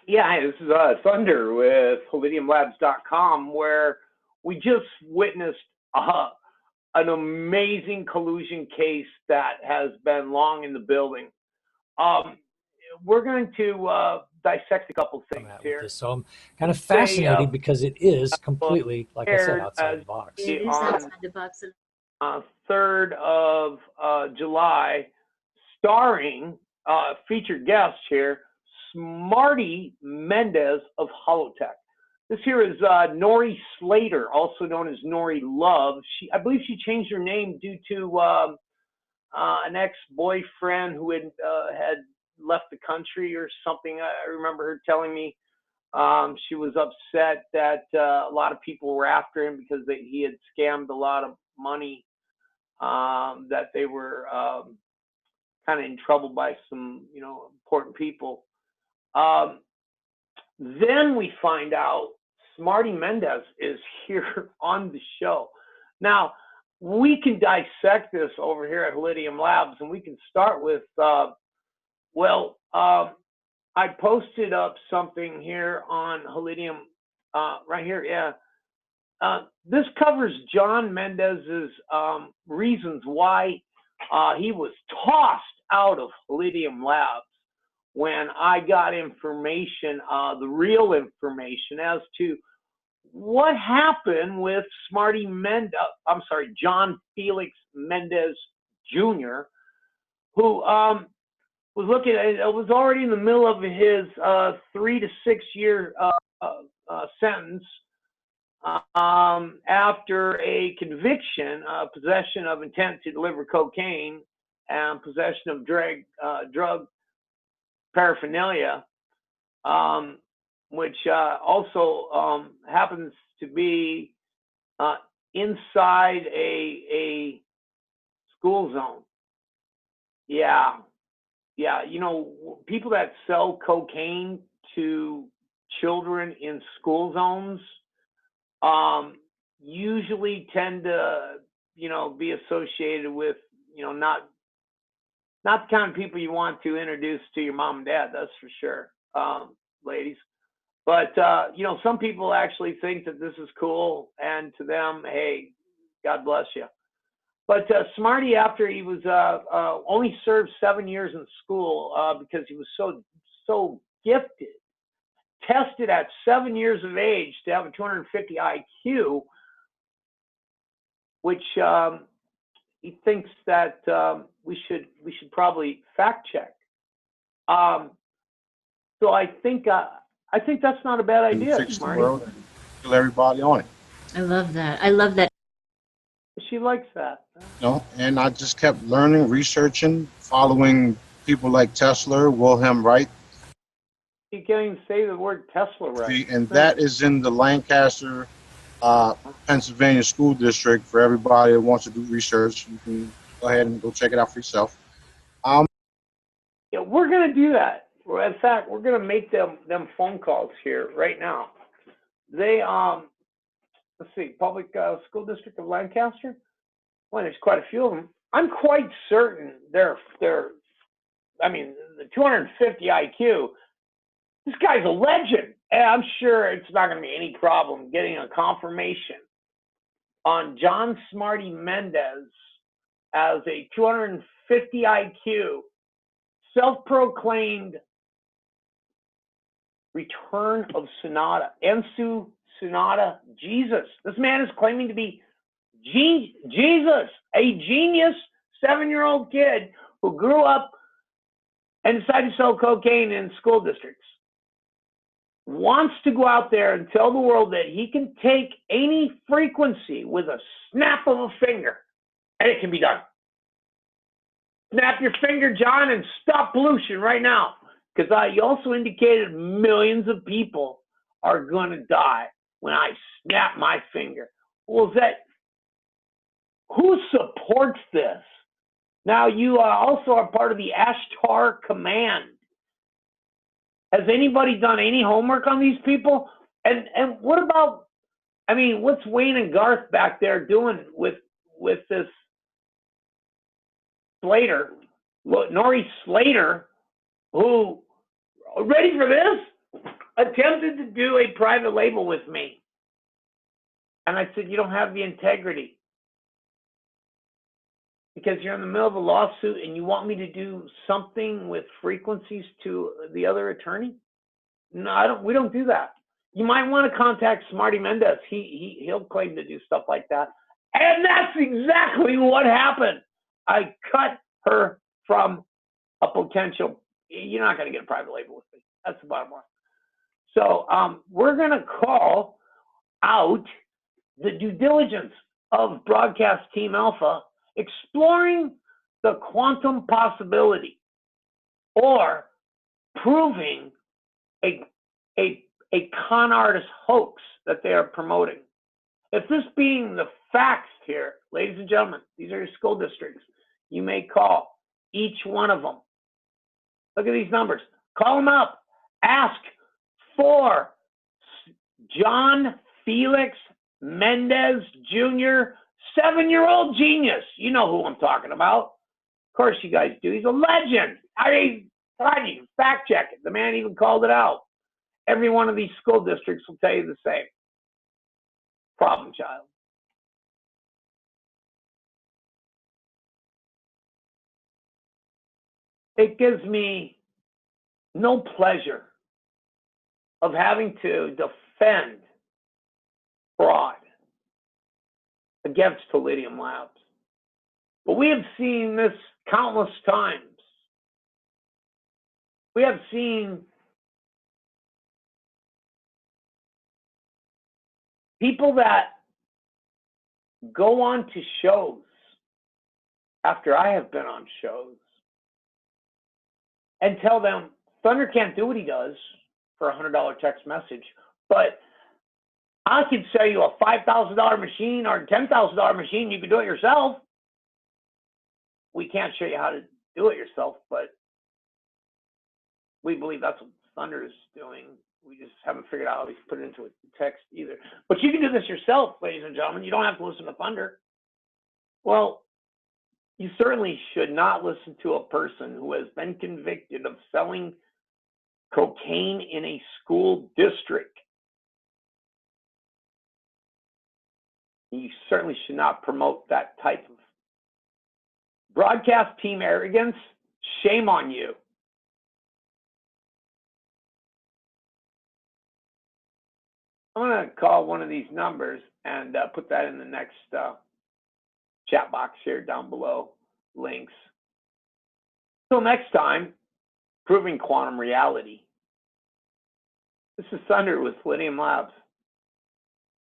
Yeah, this is Thunder with HolidiumLabs.com, where we just witnessed an amazing collusion case that has been long in the building. Um, we're going to dissect a couple things With here. this. So I'm kind of fascinated because it is completely, like I said, outside the box. It is outside the box. 3rd of July, starring featured guest here, Smarty Mendez of Holotech. This here is Nori Slater, also known as Nori Love. I believe she changed her name due to an ex-boyfriend who had left the country or something. I remember her telling me she was upset that a lot of people were after him because he had scammed a lot of money, that they were kind of in trouble by some, important people. Then we find out Smarty Mendez is here on the show. Now, we can dissect this over here at Holidium Labs, and we can start with, I posted up something here on Holidium, right here, yeah. This covers John Mendez's reasons why he was tossed out of Holidium Labs when I got information, the real information as to what happened with John Felix Mendez Jr., who was looking at, it was already in the middle of his 3 to 6 year sentence after a conviction, possession of intent to deliver cocaine and possession of drug paraphernalia, which also happens to be inside a school zone. Yeah, people that sell cocaine to children in school zones usually tend to, be associated with, not the kind of people you want to introduce to your mom and dad, that's for sure, ladies. But, some people actually think that this is cool, and to them, hey, God bless you. But Smarty, after he was only served 7 years in school because he was so gifted, tested at 7 years of age to have a 250 IQ, which he thinks that we should probably fact check. So I think that's not a bad idea, Fix the Smarty. world and kill everybody on it. I love that. I love that. She likes that. And I just kept learning, researching, following people like Tesla, Wilhelm Wright. You can't even say the word Tesla right. And that is in the Lancaster, Pennsylvania school district. For everybody that wants to do research, you can go ahead and go check it out for yourself. Yeah, we're gonna do that. In fact, we're gonna make them phone calls here right now. They let's see, public school district of Lancaster. Well, there's quite a few of them. I'm quite certain they're. I mean, the 250 IQ. This guy's a legend, and I'm sure it's not going to be any problem getting a confirmation on John Smarty Mendez as a 250 IQ, self-proclaimed return of Sonata, Ensu Sonata Jesus. This man is claiming to be Jesus, a genius 7-year-old kid who grew up and decided to sell cocaine in school districts. Wants to go out there and tell the world that he can take any frequency with a snap of a finger, and it can be done. Snap your finger, John, and stop pollution right now. Because you also indicated millions of people are going to die when I snap my finger. Well, who supports this? Now, you also are part of the Ashtar Command. Has anybody done any homework on these people? And what about, what's Wayne and Garth back there doing with this Slater, Nori Slater, who, ready for this? attempted to do a private label with me. And I said, you don't have the integrity. Because you're in the middle of a lawsuit and you want me to do something with frequencies to the other attorney? No, we don't do that. You might want to contact Smarty Mendez. He'll claim to do stuff like that. And that's exactly what happened. I cut her from a potential. You're not going to get a private label with me. That's the bottom line. So we're going to call out the due diligence of Broadcast Team Alpha, exploring the quantum possibility or proving a con artist hoax that they are promoting. If this being the facts here, ladies and gentlemen, these are your school districts. You may call each one of them. Look at these numbers. Call them up. Ask for John Felix Mendez Jr., 7-year-old genius. You know who I'm talking about. Of course you guys do. He's a legend. I mean, you can fact check it. The man even called it out. Every one of these school districts will tell you the same. Problem child. It gives me no pleasure of having to defend fraud against Palladium Labs. But we have seen this countless times. We have seen people that go on to shows after I have been on shows and tell them Thunder can't do what he does for a $100 text message, but I could sell you a $5,000 machine or a $10,000 machine. You can do it yourself. We can't show you how to do it yourself, but we believe that's what Thunder is doing. We just haven't figured out how to put it into a text either. But you can do this yourself, ladies and gentlemen. You don't have to listen to Thunder. Well, you certainly should not listen to a person who has been convicted of selling cocaine in a school district. You certainly should not promote that type of broadcast team arrogance. Shame on you. I'm going to call one of these numbers and put that in the next chat box here down below, links. Until next time, proving quantum reality. This is Thunder with Palladium Labs.